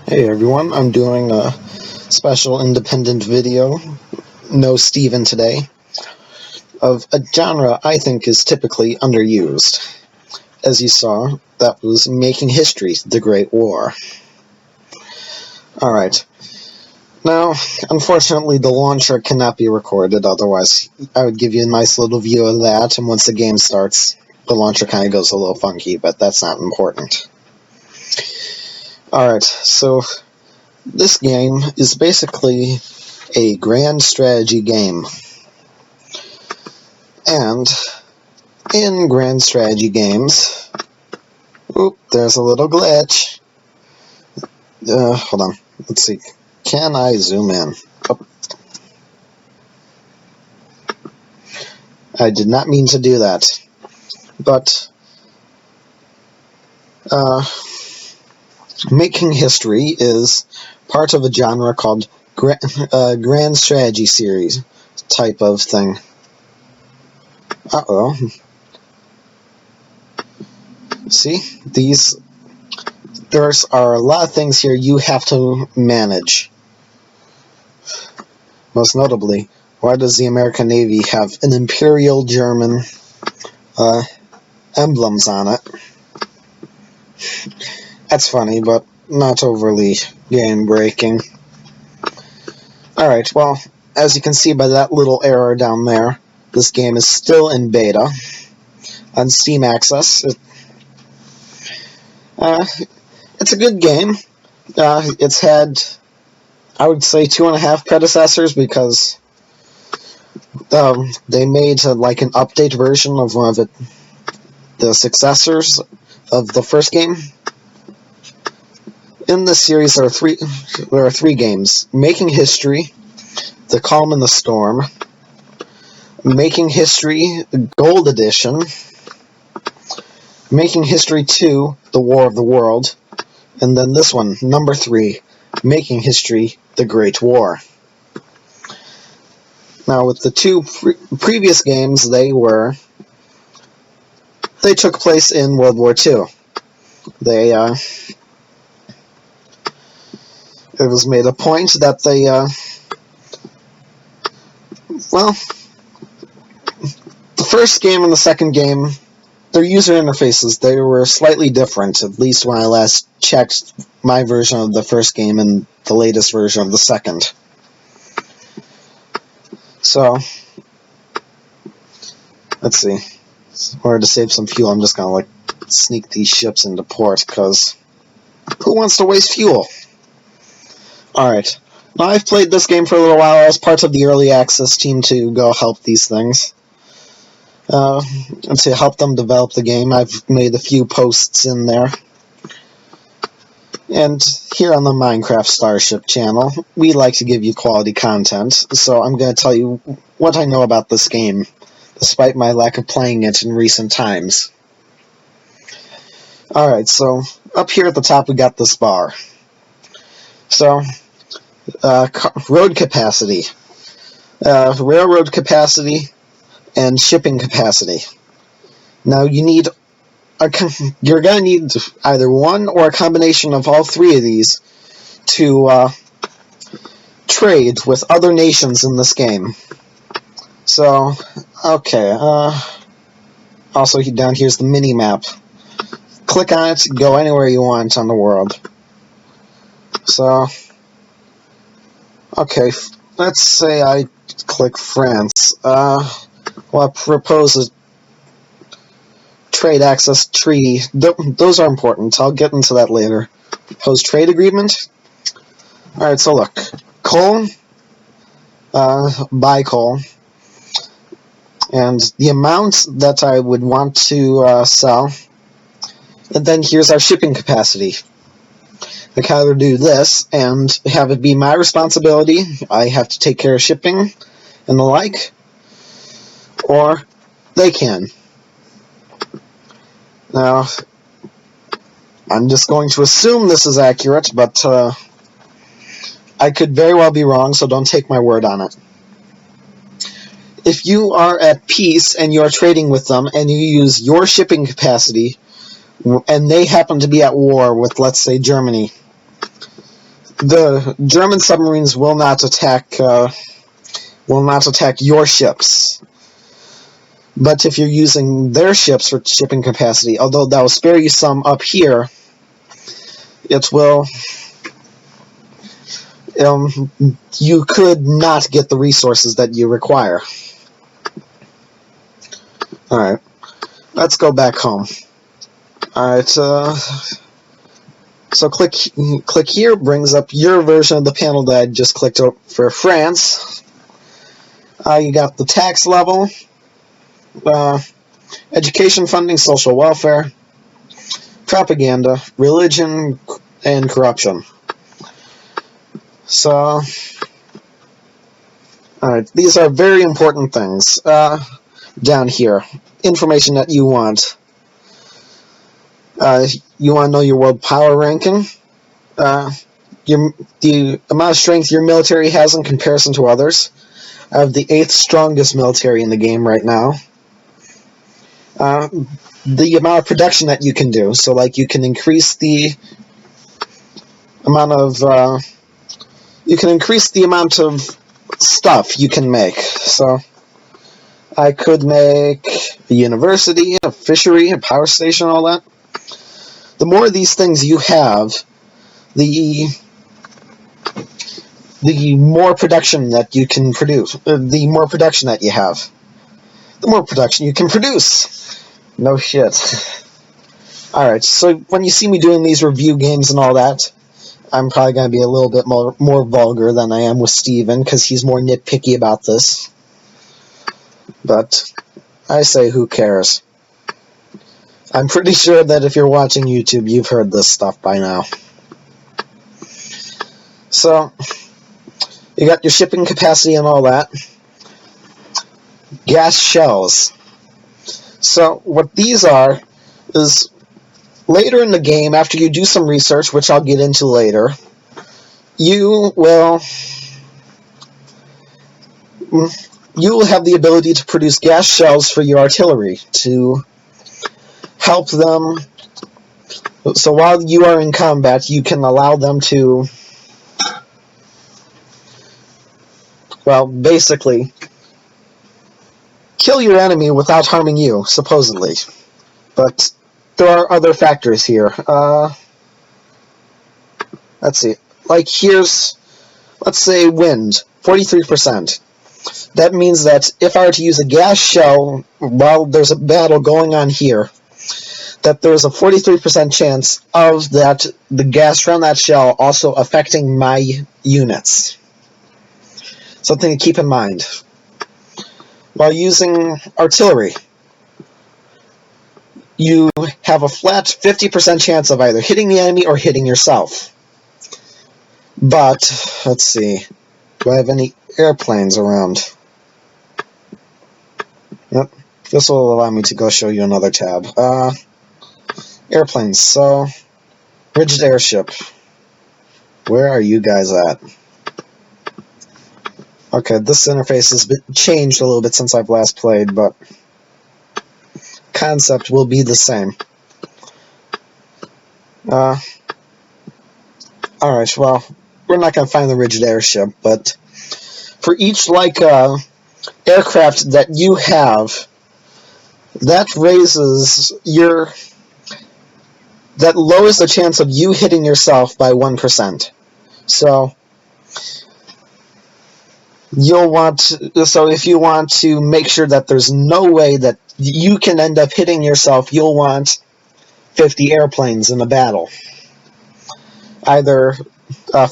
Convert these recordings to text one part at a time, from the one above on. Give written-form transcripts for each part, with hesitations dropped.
Hey everyone, I'm doing a special independent video, no Steven today, of a genre I think is typically underused. As you saw, that was Making History, the Great War. Alright, now, unfortunately the launcher cannot be recorded, otherwise I would give you a nice little view of that, and once the game starts, the launcher kind of goes a little funky, but that's not important. Alright, so this game is basically a grand strategy game. And in grand strategy games, there's a little glitch. Hold on, let's see. Can I zoom in? Oh. I did not mean to do that. But Making History is part of a genre called grand strategy series type of thing. Uh-oh. See? There are a lot of things here you have to manage. Most notably, why does the American Navy have an Imperial German emblems on it? That's funny, but not overly game-breaking. Alright, well, as you can see by that little error down there, this game is still in beta on Steam Access. It's a good game. It's had, I would say, 2.5 predecessors because they made like an update version of one of the successors of the first game. In this series, there are three games: Making History, The Calm and the Storm, Making History Gold Edition, Making History 2, The War of the World, and then this one, number 3, Making History The Great War. Now, with the two previous games, they took place in World War II. It was made a point that the first game and the second game, their user interfaces, they were slightly different, at least when I last checked my version of the first game and the latest version of the second. So, let's see. In order to save some fuel, I'm just gonna sneak these ships into port, because who wants to waste fuel? Alright, now I've played this game for a little while. I was part of the early access team to go help these things. And to help them develop the game, I've made a few posts in there. And here on the Minecraft Starship channel, we like to give you quality content, so I'm going to tell you what I know about this game, despite my lack of playing it in recent times. Alright, so up here at the top we got this bar. So, road capacity, railroad capacity, and shipping capacity. Now you're going to need either one or a combination of all three of these to trade with other nations in this game. So, okay, also down here's the mini-map. Click on it, go anywhere you want on the world. So, okay, let's say I click France. Well, I propose a trade access treaty. Those are important. I'll get into that later. Propose trade agreement. Alright, so look. Coal. Buy coal. And the amount that I would want to sell. And then here's our shipping capacity. I can either do this and have it be my responsibility. I have to take care of shipping and the like. Or they can. Now, I'm just going to assume this is accurate, but I could very well be wrong, so don't take my word on it. If you are at peace and you are trading with them and you use your shipping capacity and they happen to be at war with, let's say, Germany, the German submarines will not attack your ships. But if you're using their ships for shipping capacity, although that will spare you some up here, it will. You could not get the resources that you require. Alright, let's go back home. Alright, so click here, brings up your version of the panel that I just clicked for France. You got the tax level, education funding, social welfare, propaganda, religion, and corruption. So, alright, these are very important things. Down here, information that you want. You want to know your world power ranking, the amount of strength your military has in comparison to others. I have the 8th strongest military in the game right now. The amount of production that you can do, so like you can increase the amount of stuff you can make. So I could make a university, a fishery, a power station, all that. The more of these things you have, the more production that you can produce. The more production that you have, the more production you can produce. No shit. Alright, so when you see me doing these review games and all that, I'm probably going to be a little bit more vulgar than I am with Steven, because he's more nitpicky about this. But I say, who cares? I'm pretty sure that if you're watching YouTube, you've heard this stuff by now. So, you got your shipping capacity and all that. Gas shells. So, what these are is, later in the game, after you do some research, which I'll get into later, you will have the ability to produce gas shells for your artillery to help them. So while you are in combat, you can allow them to, well, basically kill your enemy without harming you, supposedly. But there are other factors here. Let's see. Like let's say wind, 43%. That means that if I were to use a gas shell while there's a battle going on here, that there's a 43% chance of the gas from that shell also affecting my units. Something to keep in mind. While using artillery, you have a flat 50% chance of either hitting the enemy or hitting yourself. But, let's see, do I have any airplanes around? Yep, this will allow me to go show you another tab. Airplanes, so, rigid airship. Where are you guys at? Okay, this interface has changed a little bit since I've last played, but concept will be the same. Alright, well, we're not going to find the rigid airship, but for each, aircraft that you have, that lowers the chance of you hitting yourself by 1%. So, if you want to make sure that there's no way that you can end up hitting yourself, you'll want 50 airplanes in a battle. Either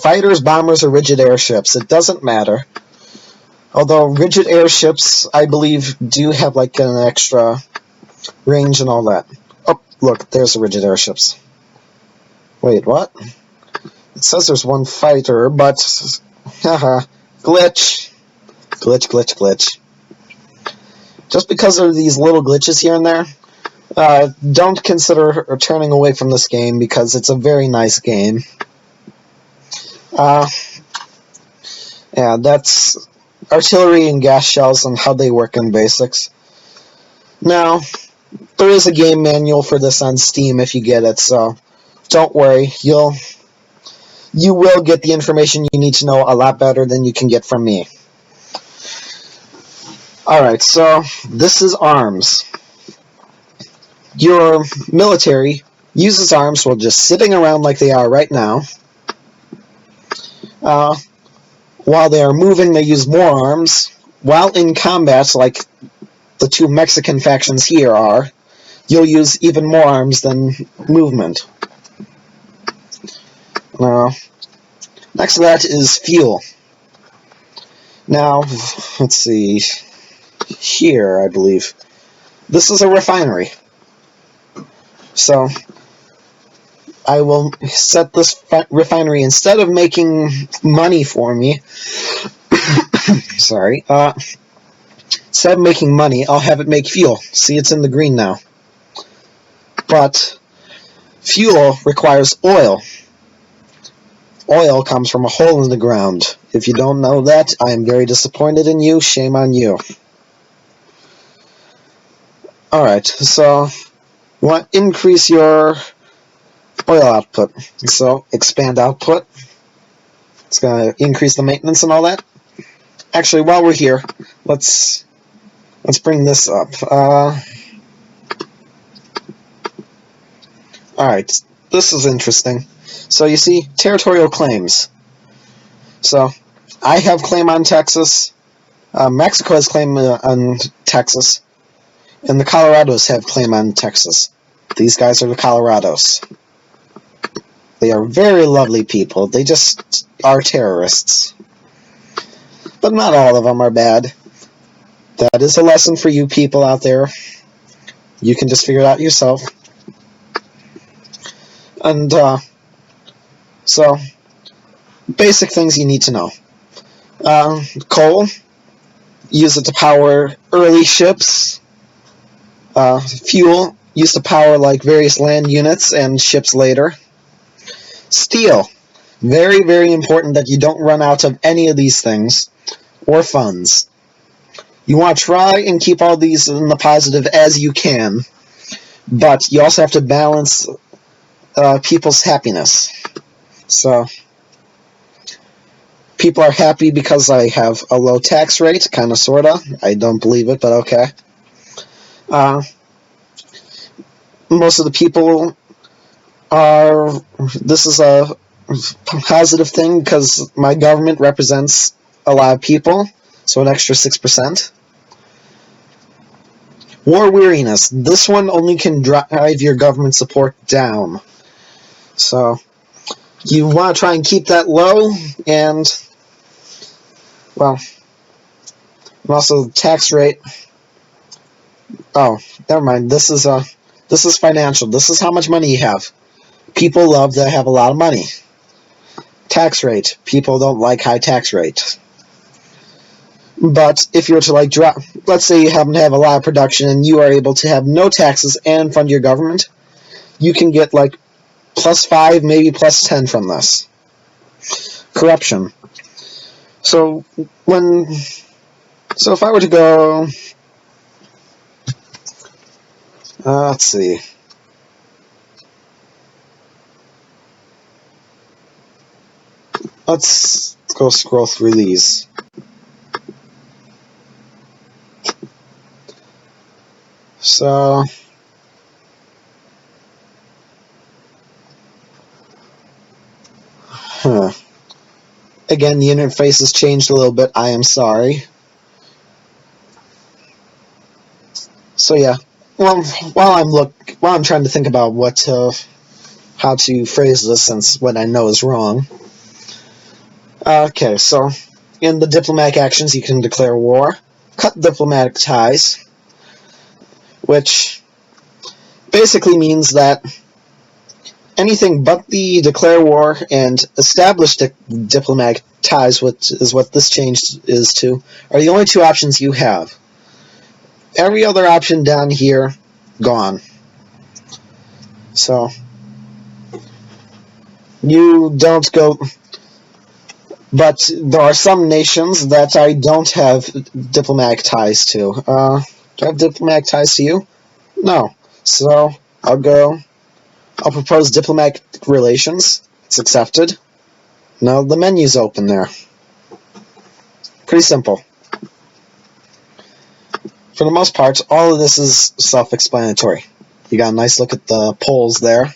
fighters, bombers, or rigid airships. It doesn't matter. Although rigid airships, I believe, do have an extra range and all that. Oh, look, there's the rigid airships. Wait, what? It says there's one fighter, but haha, glitch. Glitch. Just because there are these little glitches here and there, don't consider turning away from this game because it's a very nice game. Yeah, that's artillery and gas shells and how they work in basics. Now, there is a game manual for this on Steam if you get it, so don't worry, you will get the information you need to know a lot better than you can get from me. Alright, so this is arms. Your military uses arms while just sitting around like they are right now. While they are moving, they use more arms. While in combat, like the two Mexican factions here are, you'll use even more arms than movement. Next to that is fuel. Now, let's see. Here, I believe. This is a refinery. So, I will set this refinery, instead of making money for me, sorry, instead of making money, I'll have it make fuel. See, it's in the green now. But fuel requires oil. Oil comes from a hole in the ground. If you don't know that, I am very disappointed in you. Shame on you. Alright, so you want to increase your oil output. So expand output. It's going to increase the maintenance and all that. Actually, while we're here, let's bring this up. Alright, this is interesting. So you see, Territorial Claims. So, I have claim on Texas, Mexico has claim on Texas, and the Colorados have claim on Texas. These guys are the Colorados. They are very lovely people, they just are terrorists. But not all of them are bad. That is a lesson for you people out there. You can just figure it out yourself. And, so, basic things you need to know. Coal, use it to power early ships. Fuel, used to power like various land units and ships later. Steel, very, very important that you don't run out of any of these things, or funds. You want to try and keep all these in the positive as you can, but you also have to balance people's happiness. So, people are happy because I have a low tax rate, kinda sorta. I don't believe it, but okay. Most of the people are... This is a positive thing because my government represents a lot of people, so an extra 6%. War weariness. This one only can drive your government support down. So, you want to try and keep that low, and, well, also tax rate. Oh, never mind. This is financial. This is how much money you have. People love to have a lot of money. Tax rate. People don't like high tax rate. But if you were to like drop, let's say you happen to have a lot of production and you are able to have no taxes and fund your government, you can get like +5, maybe +10 from this. Corruption. So if I were to go, let's see. Let's go scroll through these. So, again, the interface has changed a little bit. I am sorry. So yeah, well, while I'm trying to think about how to phrase this, since what I know is wrong. Okay, so in the diplomatic actions, you can declare war, cut diplomatic ties, which basically means that anything but the declare war and establish diplomatic ties, which is what this change is to, are the only two options you have. Every other option down here, gone. So, you don't go... But there are some nations that I don't have diplomatic ties to. Do I have diplomatic ties to you? No. So, I'll propose diplomatic relations. It's accepted. Now the menu's open there. Pretty simple. For the most part, all of this is self-explanatory. You got a nice look at the polls there.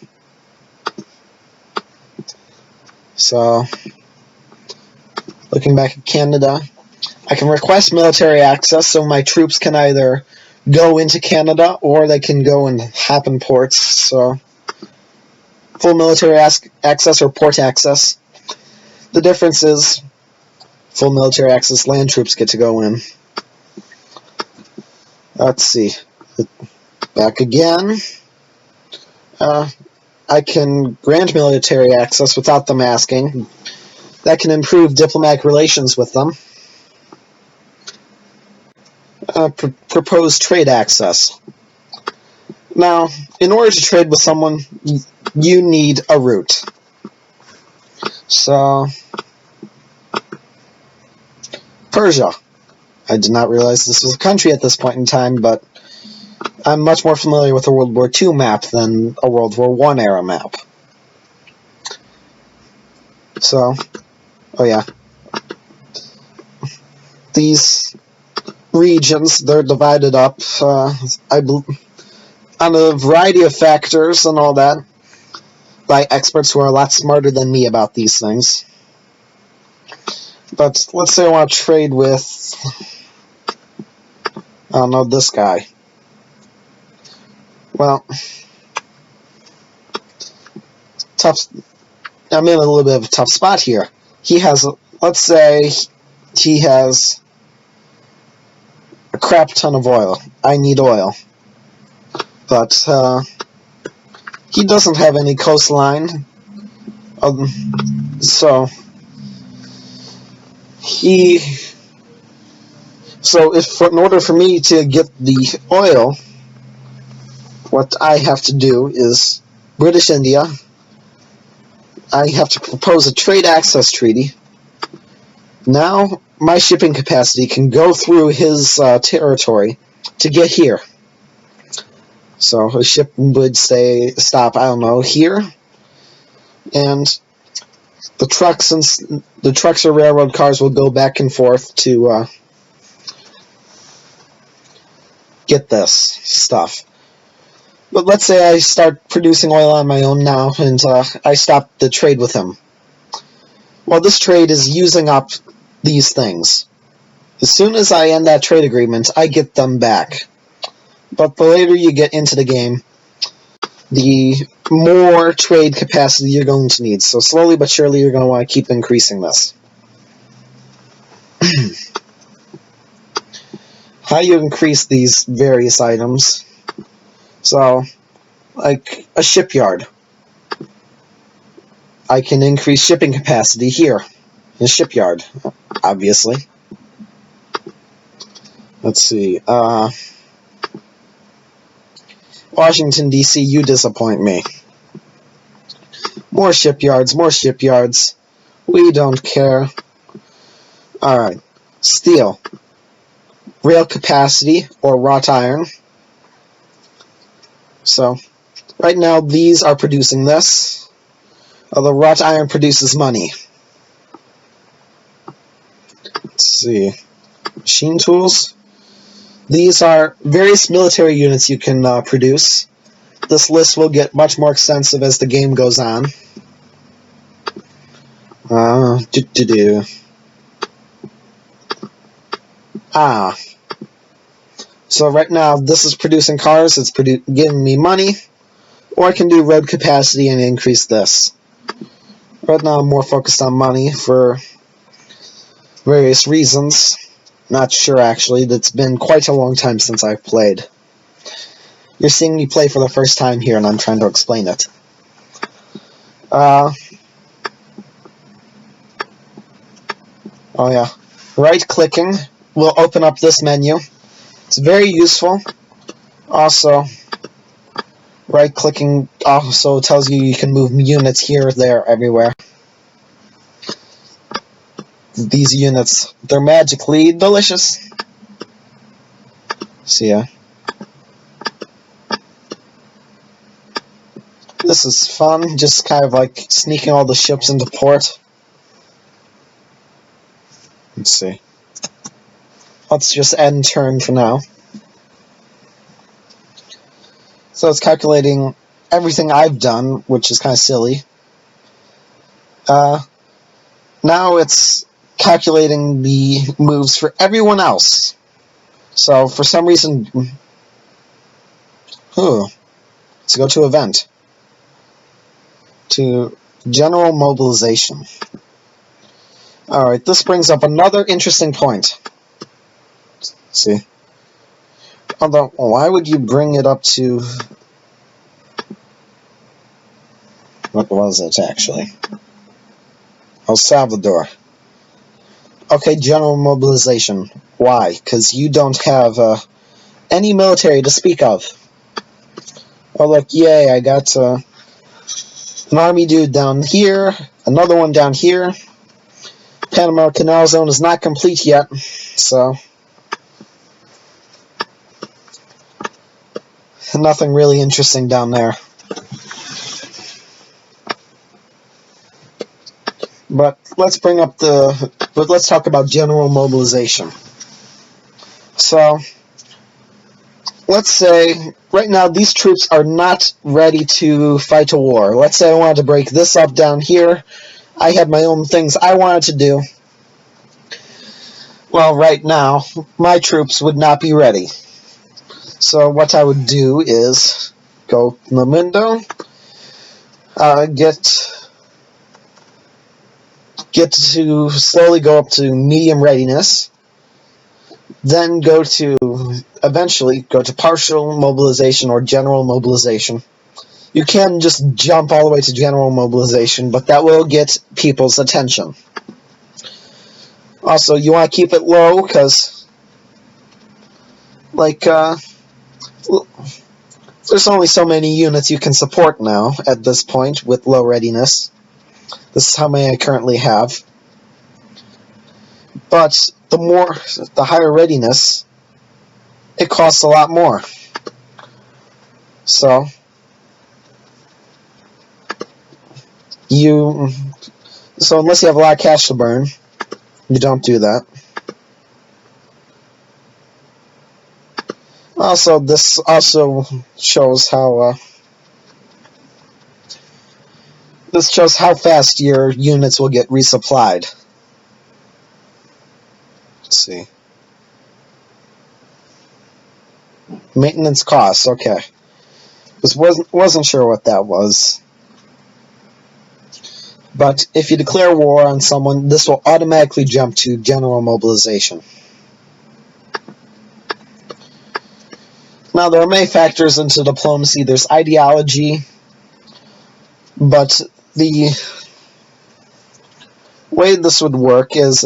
So, looking back at Canada, I can request military access, so my troops can either go into Canada or they can go and hop in ports. So, full military access or port access. The difference is, full military access, land troops get to go in. Let's see. Back again. I can grant military access without them asking. That can improve diplomatic relations with them. Propose trade access. Now, in order to trade with someone, you need a route. So, Persia. I did not realize this was a country at this point in time, but I'm much more familiar with a World War II map than a World War I era map. So, oh yeah. These regions, they're divided up on a variety of factors and all that by experts who are a lot smarter than me about these things. But let's say I want to trade with, I don't know, this guy. Well, I'm in a little bit of a tough spot here. He has, let's say, he has a crap ton of oil. I need oil. But, he doesn't have any coastline. So in order for me to get the oil, what I have to do is British India. I have to propose a trade access treaty. Now my shipping capacity can go through his territory to get here. So a ship would stop, I don't know, here, and the trucks or railroad cars will go back and forth to get this stuff. But let's say I start producing oil on my own now, and I stop the trade with him. Well, this trade is using up these things. As soon as I end that trade agreement, I get them back. But the later you get into the game, the more trade capacity you're going to need. So slowly but surely you're going to want to keep increasing this. How you increase these various items. So, like a shipyard. I can increase shipping capacity here. In a shipyard, obviously. Let's see. Washington, D.C., you disappoint me. More shipyards, more shipyards. We don't care. Alright. Steel. Rail capacity, or wrought iron. So, right now these are producing this. Although wrought iron produces money. Let's see. Machine tools. These are various military units you can produce. This list will get much more extensive as the game goes on. So right now this is producing cars, it's giving me money, or I can do road capacity and increase this. Right now I'm more focused on money for various reasons. Not sure actually, it's been quite a long time since I've played. You're seeing me play for the first time here and I'm trying to explain it. Oh yeah, right clicking will open up this menu. It's very useful. Also, right clicking also tells you can move units here, there, everywhere. These units, they're magically delicious. So yeah. This is fun, just kind of like sneaking all the ships into port. Let's see. Let's just end turn for now. So it's calculating everything I've done, which is kind of silly. Now it's calculating the moves for everyone else. So for some reason, let's go to event. To general mobilization. Alright, this brings up another interesting point. Let's see. Although, why would you bring it up to... What was it, actually? El Salvador. Okay, general mobilization. Why? Because you don't have any military to speak of. Oh, look, yay, I got an army dude down here, another one down here. Panama Canal zone is not complete yet, so... Nothing really interesting down there. But let's let's talk about general mobilization. So, let's say, right now, these troops are not ready to fight a war. Let's say I wanted to break this up down here. I had my own things I wanted to do. Well, right now, my troops would not be ready. So what I would do is go in the window, get to slowly go up to medium readiness, then eventually go to partial mobilization or general mobilization. You can just jump all the way to general mobilization, but that will get people's attention. Also, you want to keep it low, because, there's only so many units you can support now, at this point, with low readiness. This is how many I currently have. But the higher readiness, it costs a lot more. So, unless you have a lot of cash to burn, you don't do that. Also, this also shows how fast your units will get resupplied. Let's see. Maintenance costs, okay. Wasn't sure what that was. But if you declare war on someone, this will automatically jump to general mobilization. Now, there are many factors into diplomacy. There's ideology, but the way this would work is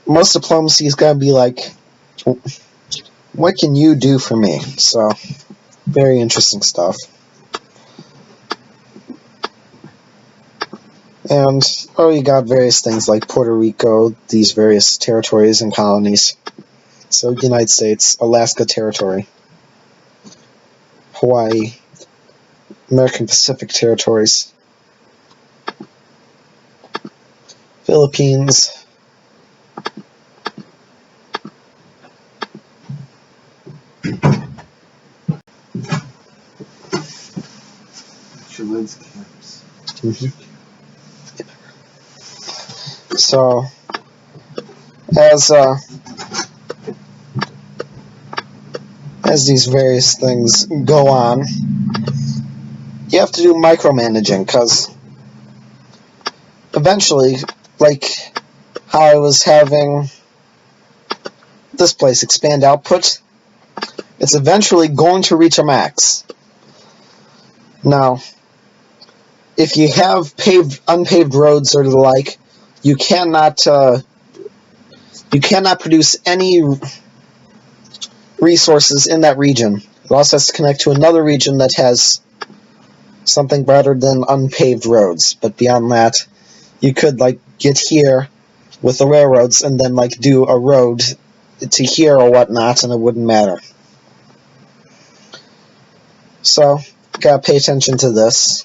most diplomacy is going to be like, what can you do for me? So, very interesting stuff. And, you got various things like Puerto Rico, these various territories and colonies. So, United States, Alaska Territory, Hawaii, American Pacific Territories, Philippines, So, as these various things go on, you have to do micromanaging, because eventually, like how I was having this place expand output, it's eventually going to reach a max. Now, if you have unpaved roads or the like, you cannot produce any resources in that region. It also has to connect to another region that has something better than unpaved roads. But beyond that, you could get here with the railroads and then do a road to here or whatnot, and it wouldn't matter. So, gotta pay attention to this.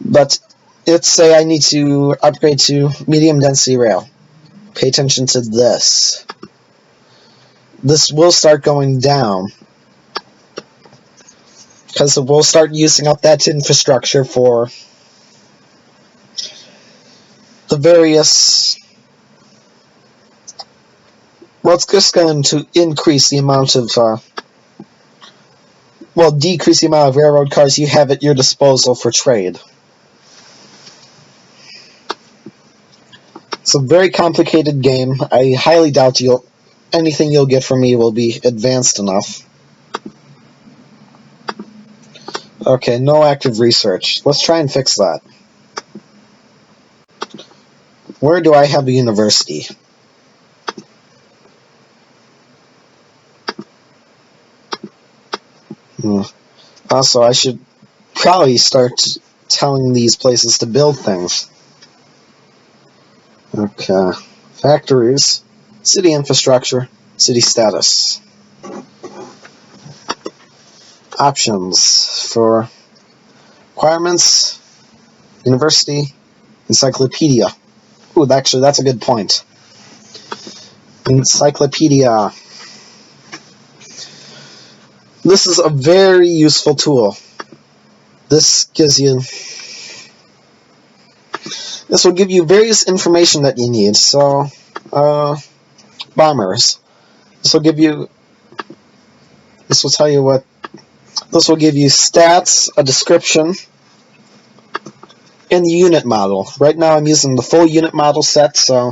But let's say I need to upgrade to medium density rail. Pay attention to this. This will start going down, because we'll start using up that infrastructure for the various... Well, it's just going to increase the amount of... decrease the amount of railroad cars you have at your disposal for trade. It's a very complicated game. I highly doubt anything you'll get from me will be advanced enough. Okay, no active research. Let's try and fix that. Where do I have a university? Also, I should probably start telling these places to build things. Okay. Factories. City infrastructure. City status. Options for requirements. University. Encyclopedia. Ooh, actually, that's a good point. Encyclopedia. This is a very useful tool. This will give you various information that you need. So, bombers. This will give you stats, a description, and the unit model. Right now I'm using the full unit model set, so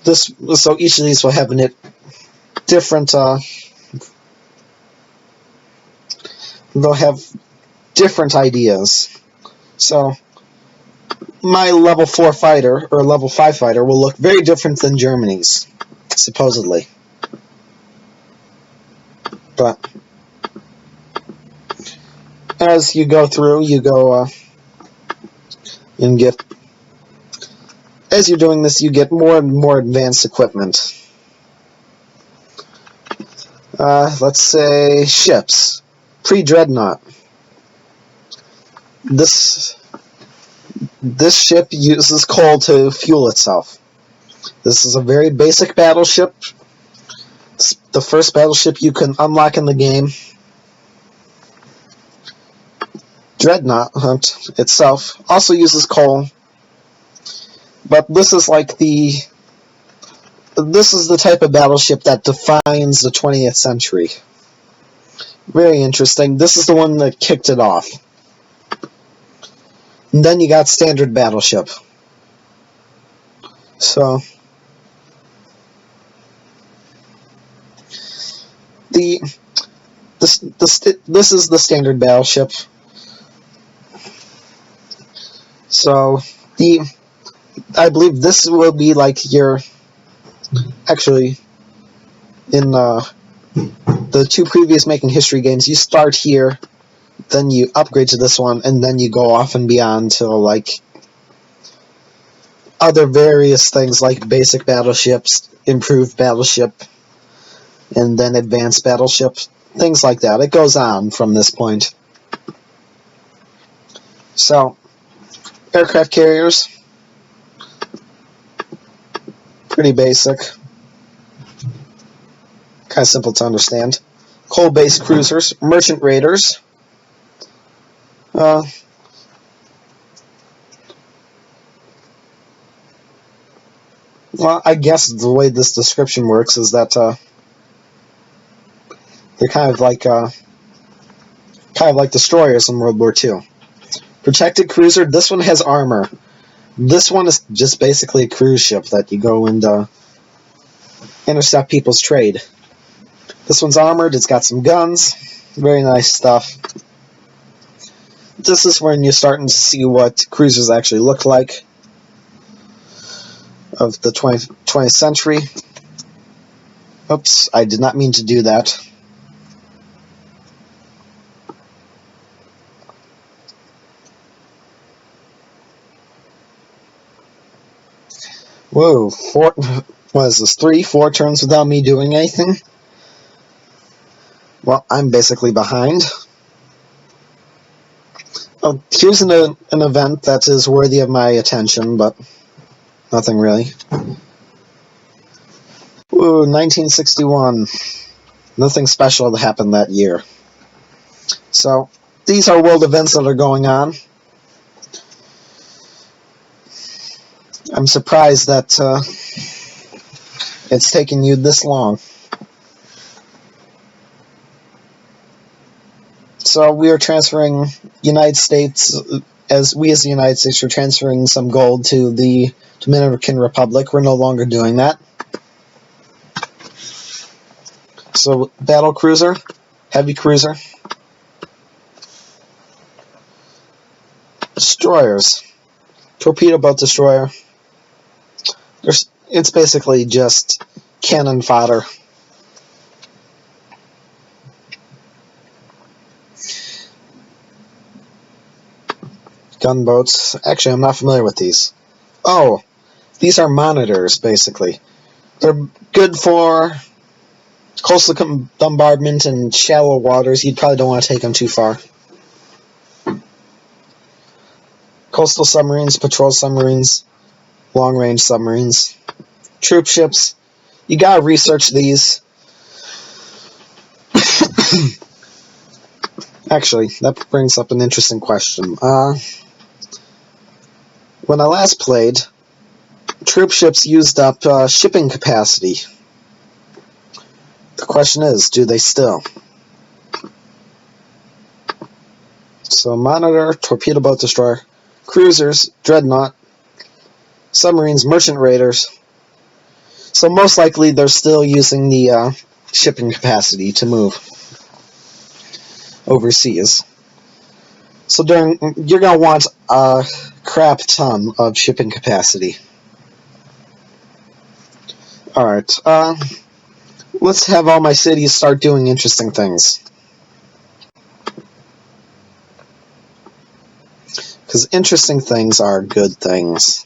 each of these will have different they'll have different ideas. So my level 4 fighter or level 5 fighter will look very different than Germany's, supposedly. But as you go through, and get... As you're doing this, you get more and more advanced equipment. Let's say ships. Pre-dreadnought. This ship uses coal to fuel itself. This is a very basic battleship. It's the first battleship you can unlock in the game. Dreadnought itself also uses coal, but this is the type of battleship that defines the 20th century. Very interesting. This is the one that kicked it off. And then you got standard battleship. So this is the standard battleship. So I believe this will be like your... Actually, in the two previous Making History games, you start here, then you upgrade to this one, and then you go off and beyond to like other various things like basic battleships, improved battleship, and then advanced battleship, things like that. It goes on from this point. So, aircraft carriers, pretty basic. Kind of simple to understand. Coal-based cruisers, merchant raiders. Well, I guess the way this description works is that they're kind of like destroyers in World War II. Protected cruiser. This one has armor. This one is just basically a cruise ship that you go and intercept people's trade. This one's armored, it's got some guns, very nice stuff. This is when you're starting to see what cruisers actually look like of the 20th century. Oops, I did not mean to do that. Whoa, what is this, 4 turns without me doing anything? Well, I'm basically behind. Here's an event that is worthy of my attention, but nothing really. Ooh, 1961. Nothing special happened that year. So, these are world events that are going on. I'm surprised that it's taken you this long. So we are transferring United States, as the United States are transferring some gold to the Dominican Republic. We're no longer doing that. So battle cruiser, heavy cruiser, destroyers, torpedo boat destroyer. It's basically just cannon fodder. Gunboats. Actually, I'm not familiar with these. Oh, these are monitors, basically. They're good for coastal bombardment and shallow waters. You probably don't want to take them too far. Coastal submarines, patrol submarines, long-range submarines, troop ships. You gotta research these. Actually, that brings up an interesting question. When I last played, troop ships used up shipping capacity. The question is, do they still? So monitor, torpedo boat destroyer, cruisers, dreadnought, submarines, merchant raiders. So most likely they're still using the shipping capacity to move overseas. So you're going to want a crap ton of shipping capacity. Alright, let's have all my cities start doing interesting things. Because interesting things are good things.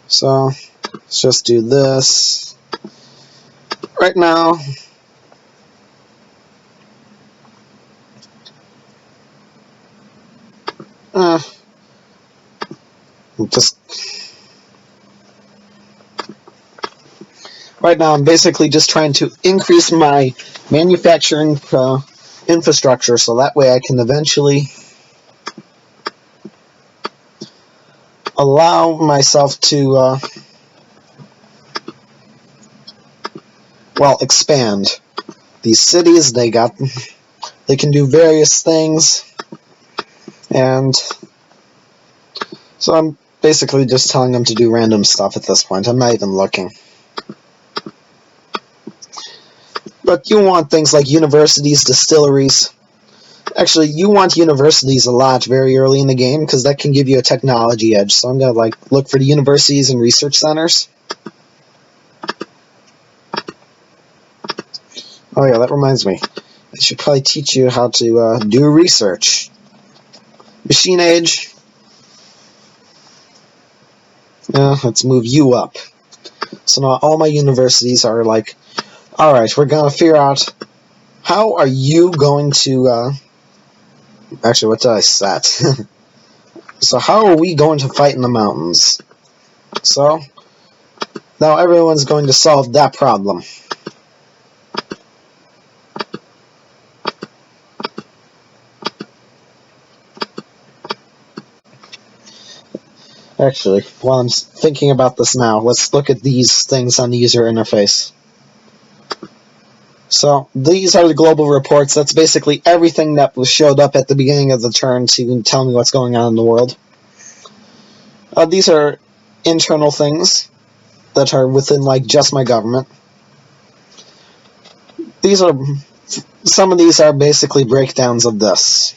So, let's just do this. Right now, I'm basically just trying to increase my manufacturing infrastructure so that way I can eventually allow myself to expand. These cities, they can do various things, and so I'm basically just telling them to do random stuff at this point. I'm not even looking. But you want things like universities, distilleries. Actually, you want universities a lot very early in the game because that can give you a technology edge. So I'm going to look for the universities and research centers. Oh yeah, that reminds me. I should probably teach you how to do research. Machine age. Let's move you up. So now all my universities are like, alright, we're going to figure out how are you going to... Actually, what did I set? So how are we going to fight in the mountains? So, now everyone's going to solve that problem. Actually, while I'm thinking about this now, let's look at these things on the user interface. So, these are the global reports. That's basically everything that showed up at the beginning of the turn to tell me what's going on in the world. These are internal things that are within, just my government. Some of these are basically breakdowns of this.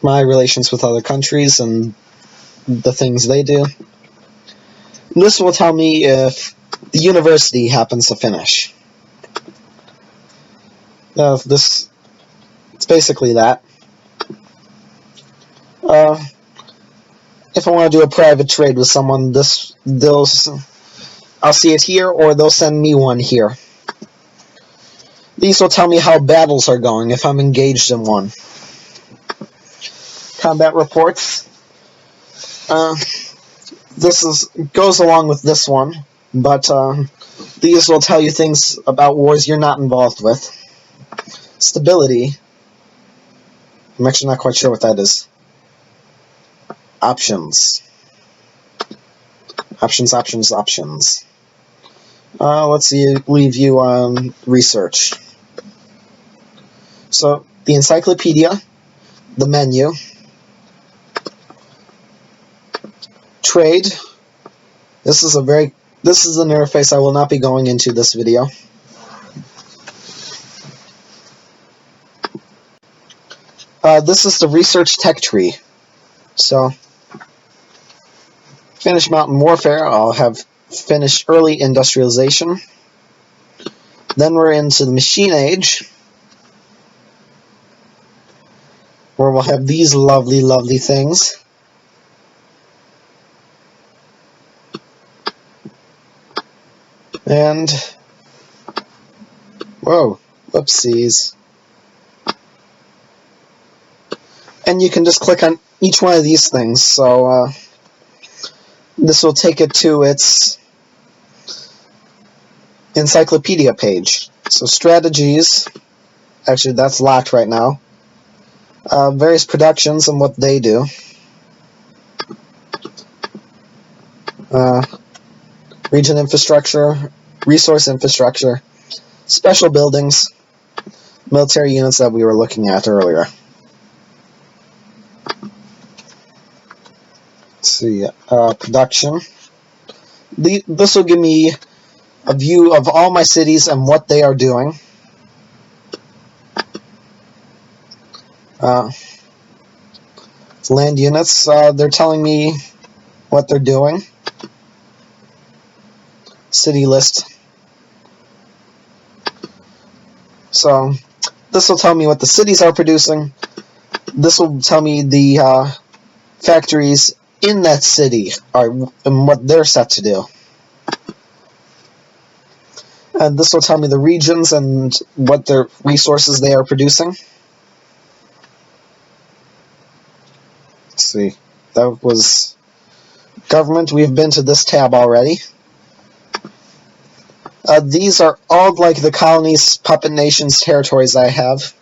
My relations with other countries and the things they do. This will tell me if the university happens to finish. It's basically that. If I want to do a private trade with someone, I'll see it here, or they'll send me one here. These will tell me how battles are going if I'm engaged in one. Combat reports. This goes along with this one, but these will tell you things about wars you're not involved with. Stability. I'm actually not quite sure what that is. Options. Options. Let's leave you on research. So, the encyclopedia, the menu, trade. This is an interface I will not be going into this video. This is the research tech tree. So, finish mountain warfare, I'll have finished early industrialization. Then we're into the machine age, where we'll have these lovely, lovely things. And, whoa, whoopsies. And you can just click on each one of these things, so this will take it to its encyclopedia page. So strategies, actually that's locked right now. Various productions and what they do. Region infrastructure, resource infrastructure, special buildings, military units that we were looking at earlier. Let's see, production. This will give me a view of all my cities and what they are doing. Land units, they're telling me what they're doing. City list. So, this will tell me what the cities are producing. This will tell me the factories in that city are and what they're set to do. And this will tell me the regions and what their resources they are producing. Let's see. That was government. We've been to this tab already. These are all like the colonies, puppet nations, territories I have.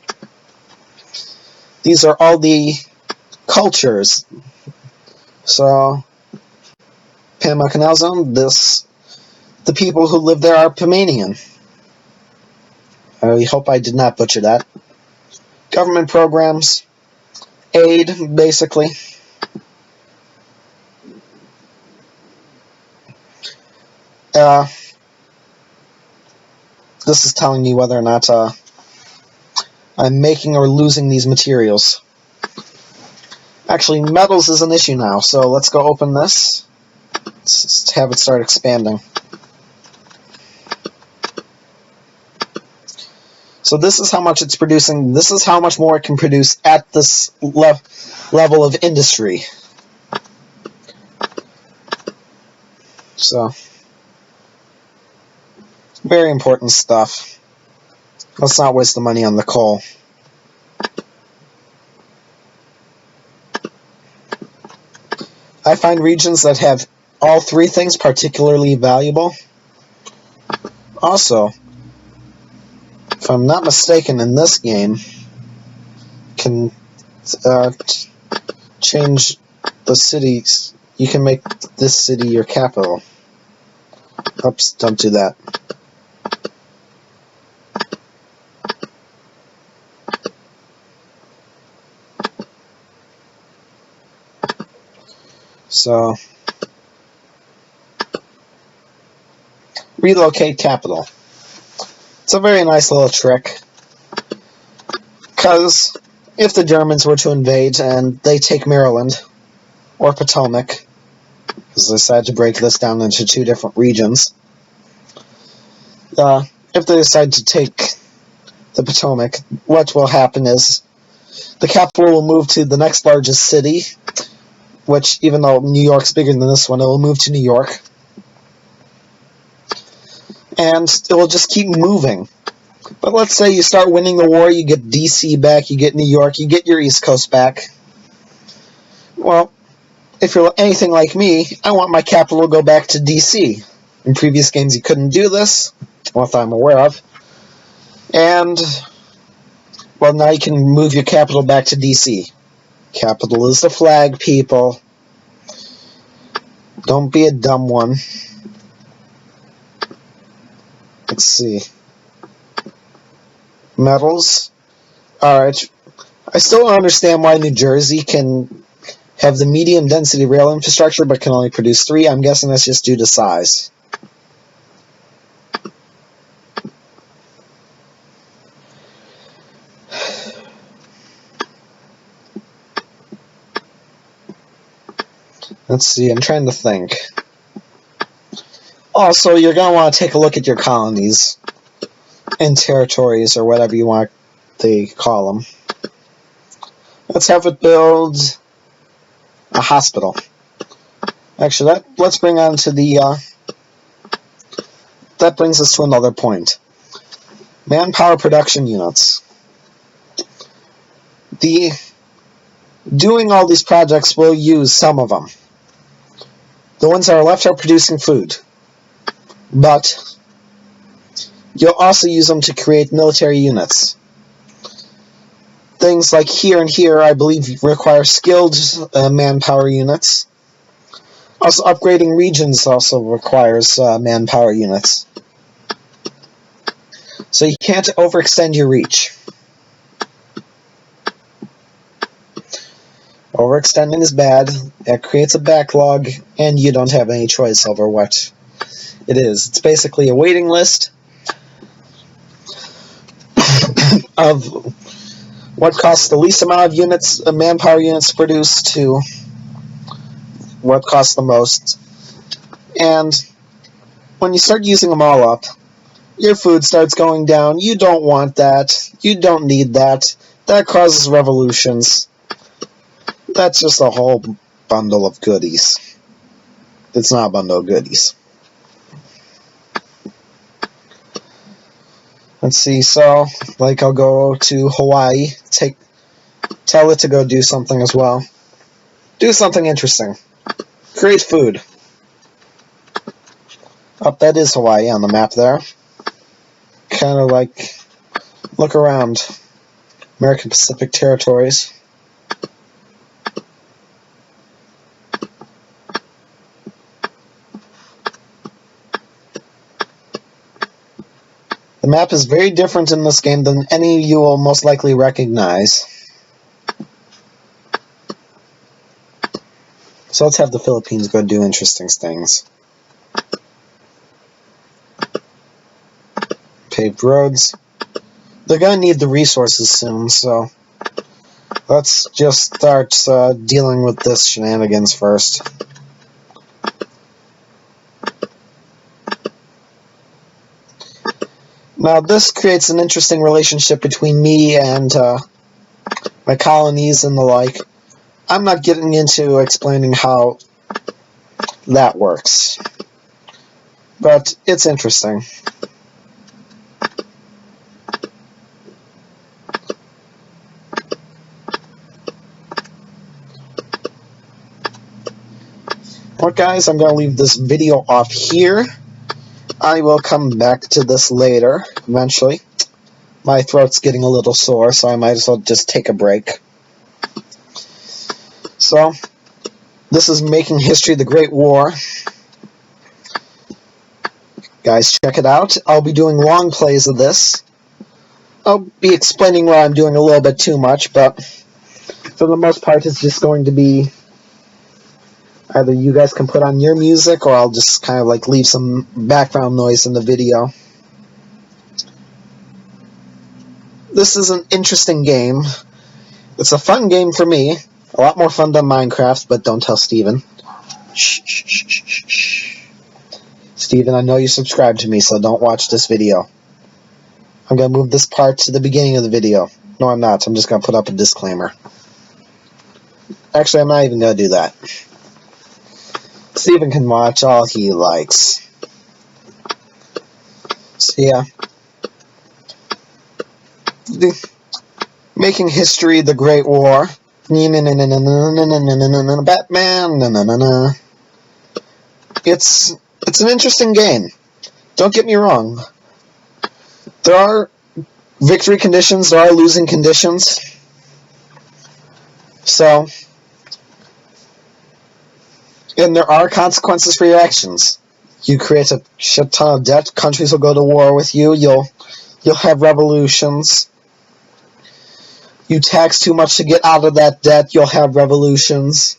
These are all the cultures. So, Panama Canal Zone, the people who live there are Panamanian. I hope I did not butcher that. Government programs, aid, basically. This is telling me whether or not I'm making or losing these materials. Actually, metals is an issue now, so let's go open this. Let's have it start expanding. So this is how much it's producing. This is how much more it can produce at this level of industry. So, very important stuff. Let's not waste the money on the coal. I find regions that have all three things particularly valuable. Also, if I'm not mistaken, in this game, can change the cities. You can make this city your capital. Oops, don't do that. So, Relocate Capital. It's a very nice little trick, because if the Germans were to invade and they take Maryland, or Potomac, because they decided to break this down into two different regions, if they decide to take the Potomac, what will happen is the capital will move to the next largest city, which, even though New York's bigger than this one, it will move to New York. And it will just keep moving. But let's say you start winning the war, you get DC back, you get New York, you get your East Coast back. Well, if you're anything like me, I want my capital to go back to DC. In previous games you couldn't do this, what I'm aware of. And, well, now you can move your capital back to DC. Capital is the flag, people. Don't be a dumb one. Let's see. Metals. Alright. I still don't understand why New Jersey can have the medium density rail infrastructure but can only produce 3. I'm guessing that's just due to size. Let's see, I'm trying to think. Also, you're going to want to take a look at your colonies and territories, or whatever you want they call them. Let's have it build a hospital. Actually, let's bring on to the... that brings us to another point. Manpower production units. Doing all these projects will use some of them. The ones that are left are producing food. But you'll also use them to create military units. Things like here and here, I believe, require skilled manpower units. Also, upgrading regions also requires manpower units. So you can't overextend your reach. Overextending is bad. It creates a backlog, and you don't have any choice over what it is. It's basically a waiting list of what costs the least amount of units, manpower units to produce, to what costs the most. And when you start using them all up, your food starts going down. You don't want that. You don't need that. That causes revolutions. That's just a whole bundle of goodies. It's not a bundle of goodies. Let's see, so, like, I'll go to Hawaii, tell it to go do something as well. Do something interesting. Create food. Oh, that is Hawaii on the map there. Kind of like, look around. American Pacific Territories. The map is very different in this game than any you will most likely recognize. So let's have the Philippines go do interesting things. Paved roads. They're going to need the resources soon, so let's just start dealing with this shenanigans first. Now this creates an interesting relationship between me and my colonies and the like. I'm not getting into explaining how that works, but it's interesting. Well, guys, I'm going to leave this video off here. I will come back to this later, eventually. My throat's getting a little sore, so I might as well just take a break. So, this is Making History the Great War. Guys, check it out. I'll be doing long plays of this. I'll be explaining where I'm doing a little bit too much, but for the most part, it's just going to be either you guys can put on your music, or I'll just kind of like leave some background noise in the video. This is an interesting game. It's a fun game for me. A lot more fun than Minecraft, but don't tell Steven. Shh, shh, shh, shh, shh. Steven, I know you subscribed to me, so don't watch this video. I'm going to move this part to the beginning of the video. No, I'm not. I'm just going to put up a disclaimer. Actually, I'm not even going to do that. Steven can watch all he likes. So yeah. making history the Great War. Batman. It's an interesting game. Don't get me wrong. There are victory conditions, there are losing conditions. So, and there are consequences for your actions. You create a shit ton of debt, countries will go to war with you, you'll have revolutions. You tax too much to get out of that debt, you'll have revolutions.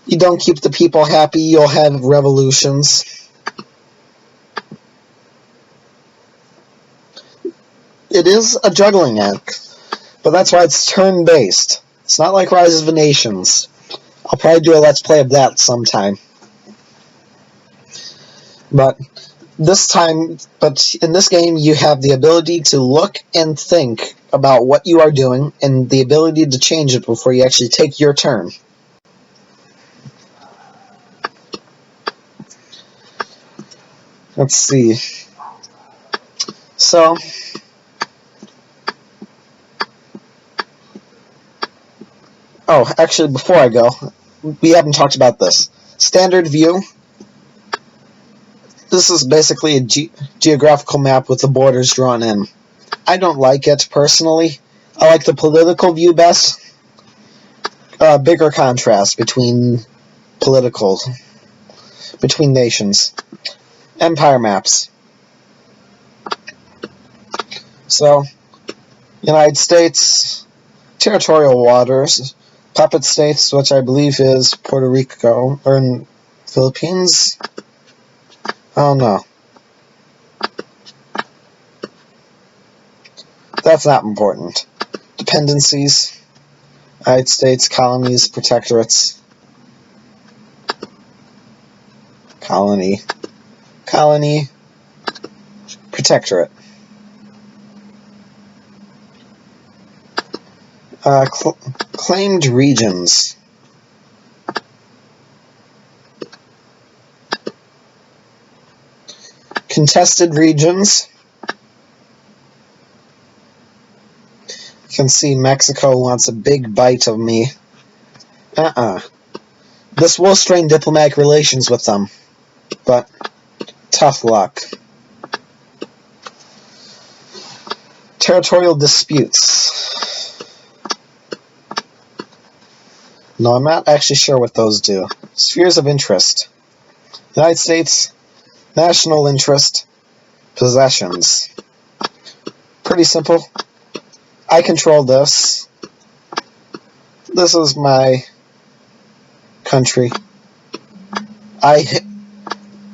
You don't keep the people happy, you'll have revolutions. It is a juggling act, but that's why it's turn-based. It's not like Rise of the Nations. I'll probably do a Let's Play of that sometime. But in this game, you have the ability to look and think about what you are doing, and the ability to change it before you actually take your turn. Let's see. So, oh, actually, before I go, we haven't talked about this. Standard view. This is basically a geographical map with the borders drawn in. I don't like it, personally. I like the political view best. Bigger contrast between nations. Empire maps. So, United States, territorial waters, puppet states, which I believe is Puerto Rico, or in Philippines. I don't know. That's not important. Dependencies, United States, colonies, protectorates. Colony, protectorate. Claimed regions. Contested regions. You can see Mexico wants a big bite of me. This will strain diplomatic relations with them, but tough luck. Territorial disputes. No, I'm not actually sure what those do. Spheres of interest. United States, national interest, possessions. Pretty simple. I control this. This is my country.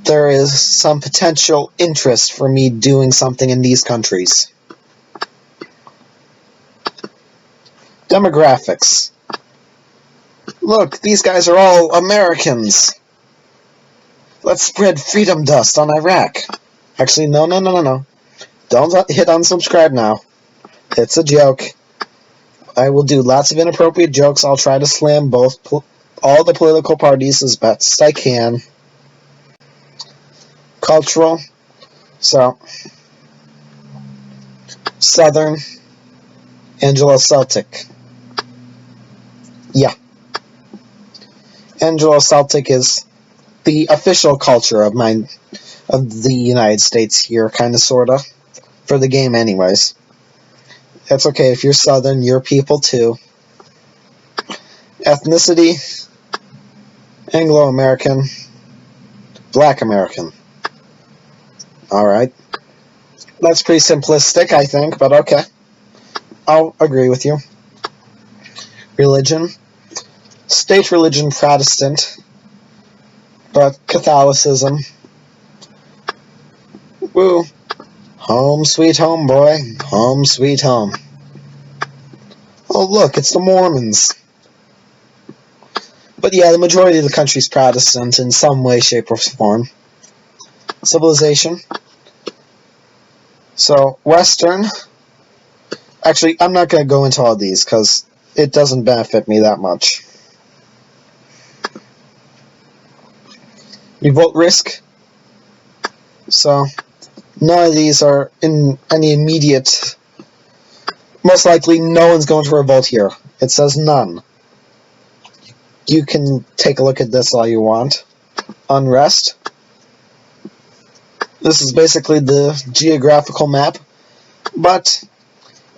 There is some potential interest for me doing something in these countries. Demographics. Look, these guys are all Americans. Let's spread freedom dust on Iraq. Actually, no. Don't hit unsubscribe now. It's a joke. I will do lots of inappropriate jokes. I'll try to slam all the political parties as best I can. Cultural. So, Southern, Anglo-Celtic. Yeah. Anglo-Celtic is the official culture of the United States here, kinda sorta. For the game anyways. It's okay if you're Southern, you're people too. Ethnicity, Anglo-American, Black American. Alright. That's pretty simplistic, I think, but okay. I'll agree with you. Religion. State religion, Protestant, but Catholicism. Woo. Home sweet home, boy. Home sweet home. Oh, look, it's the Mormons. But yeah, the majority of the country's Protestant in some way, shape, or form. Civilization. So, Western. Actually, I'm not going to go into all these, because it doesn't benefit me that much. Revolt risk. So, none of these are in any immediate most likely no one's going to revolt here. It says none. You can take a look at this all you want. Unrest. This is basically the geographical map, but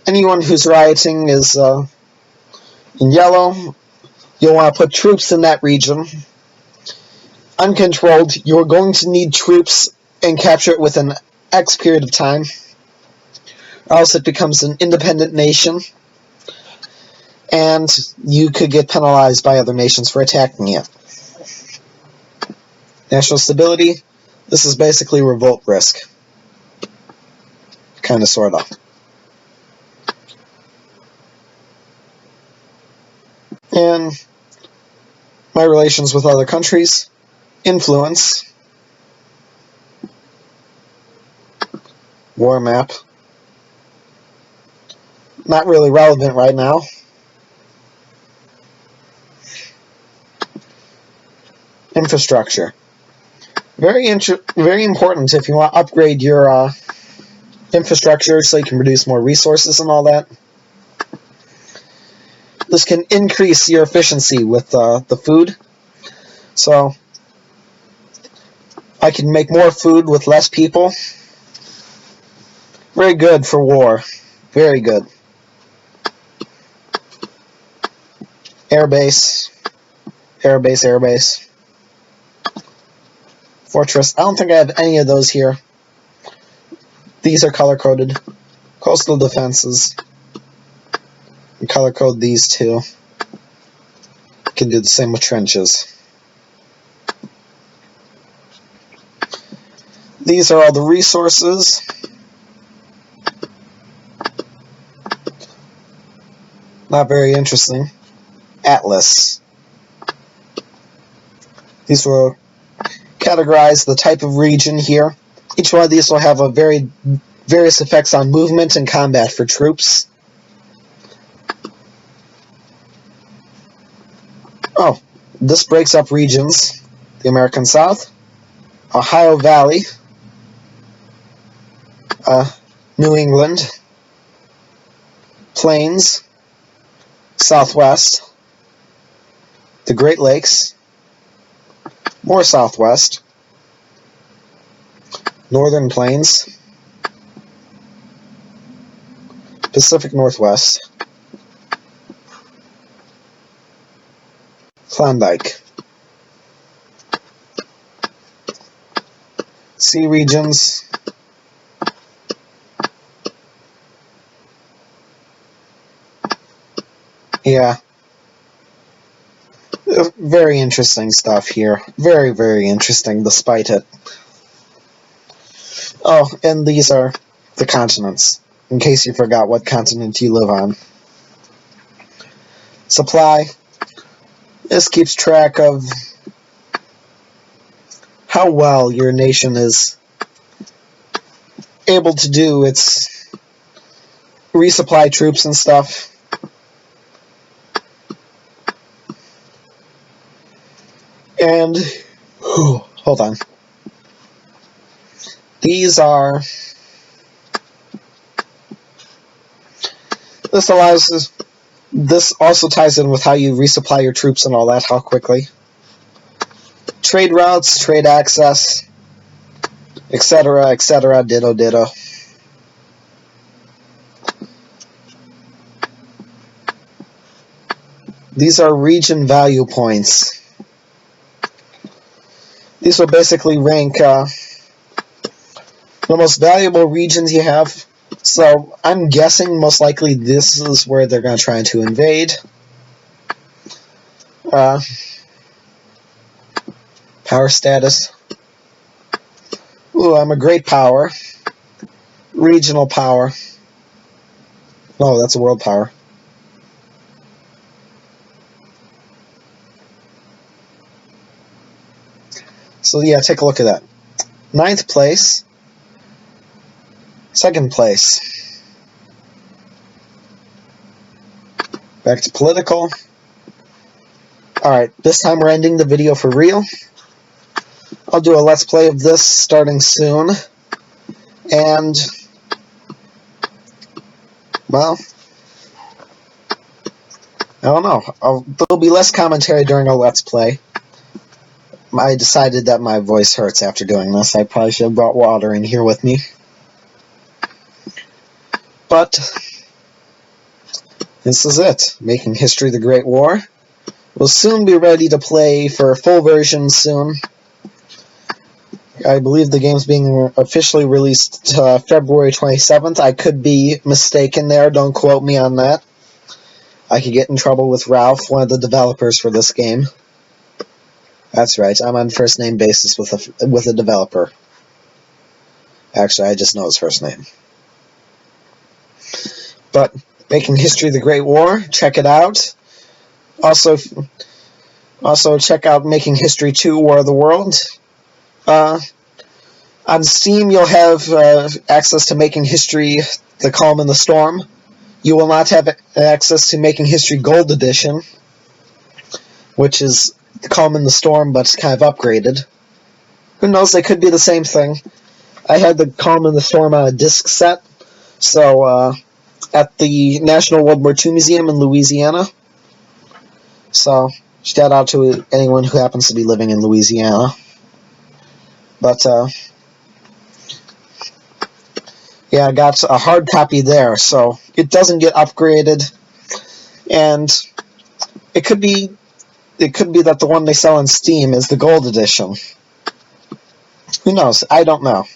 anyone who's rioting is in yellow. You'll want to put troops in that region. Uncontrolled, you're going to need troops and capture it within X period of time, or else it becomes an independent nation, and you could get penalized by other nations for attacking it. National stability, this is basically revolt risk. Kinda, sorta. And my relations with other countries, influence, war map, not really relevant right now. Infrastructure, very important if you want to upgrade your infrastructure so you can produce more resources and all that. This can increase your efficiency with the food. So I can make more food with less people. Very good for war. Very good. Airbase. Airbase, airbase. Fortress. I don't think I have any of those here. These are color-coded. Coastal defenses. And color-code these two. Can do the same with trenches. These are all the resources. Not very interesting. Atlas. These will categorize the type of region here. Each one of these will have a various effects on movement and combat for troops. Oh, this breaks up regions. The American South, Ohio Valley, New England, Plains, Southwest, the Great Lakes, more Southwest, Northern Plains, Pacific Northwest, Klondike, sea regions, yeah, very interesting stuff here. Very, very interesting, despite it. Oh, and these are the continents, in case you forgot what continent you live on. Supply. This keeps track of how well your nation is able to do its resupply troops and stuff. And, hold on. These are, this also ties in with how you resupply your troops and all that, how quickly. Trade routes, trade access, etc., ditto, ditto. These are region value points. These will basically rank the most valuable regions you have. So I'm guessing most likely this is where they're going to try to invade. Power status. Ooh, I'm a great power. Regional power. Oh, that's a world power. So yeah, take a look at that. 9th place. 2nd place. Back to political. Alright, this time we're ending the video for real. I'll do a let's play of this starting soon. And, well, I don't know. There'll be less commentary during a Let's Play. I decided that my voice hurts after doing this. I probably should have brought water in here with me. But this is it. Making History the Great War. We'll soon be ready to play for a full version soon. I believe the game's being officially released February 27th. I could be mistaken there. Don't quote me on that. I could get in trouble with Ralph, one of the developers for this game. That's right. I'm on first-name basis with a developer. Actually, I just know his first name. But Making History the Great War. Check it out. Also check out Making History 2 War of the World. On Steam, you'll have access to Making History The Calm and the Storm. You will not have access to Making History Gold Edition, which is The Calm and the Storm, but it's kind of upgraded. Who knows, they could be the same thing. I had The Calm and the Storm on a disc set, so at the National World War II Museum in Louisiana. So, shout out to anyone who happens to be living in Louisiana. But, yeah, I got a hard copy there, so it doesn't get upgraded, and it could be that the one they sell on Steam is the gold edition. Who knows? I don't know.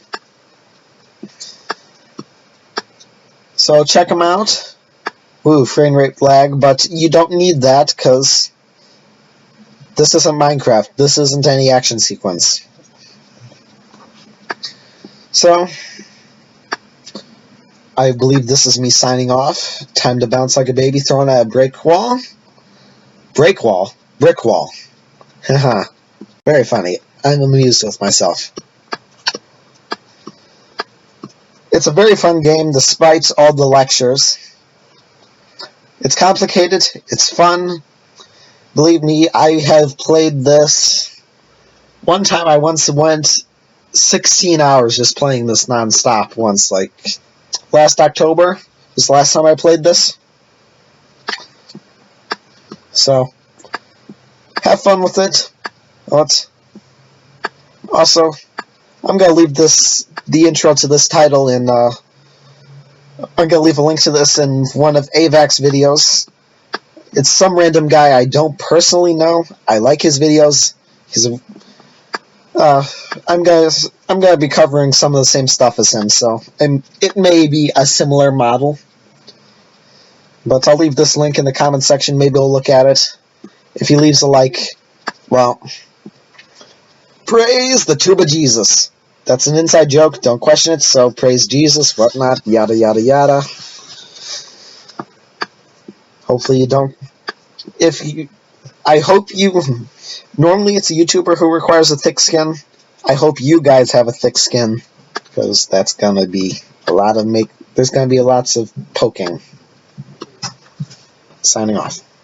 So check them out. Woo, frame rate lag, but you don't need that because this isn't Minecraft. This isn't any action sequence. So, I believe this is me signing off. Time to bounce like a baby thrown at a brick wall. Brick wall. Haha. Very funny. I'm amused with myself. It's a very fun game despite all the lectures. It's complicated. It's fun. Believe me, I have played this. One time I once went 16 hours just playing this non-stop once, like last October was the last time I played this. So, have fun with it. Also, I'm going to leave the intro to this title in, I'm going to leave a link to this in one of AVAC's videos. It's some random guy I don't personally know. I like his videos. I'm gonna be covering some of the same stuff as him, so it may be a similar model. But I'll leave this link in the comment section. Maybe we'll look at it. If he leaves a like, well, praise the tuba Jesus. That's an inside joke. Don't question it. So praise Jesus, whatnot, yada yada yada. Hopefully you don't. I hope you. Normally it's a YouTuber who requires a thick skin. I hope you guys have a thick skin, because that's gonna be there's gonna be lots of poking. Signing off.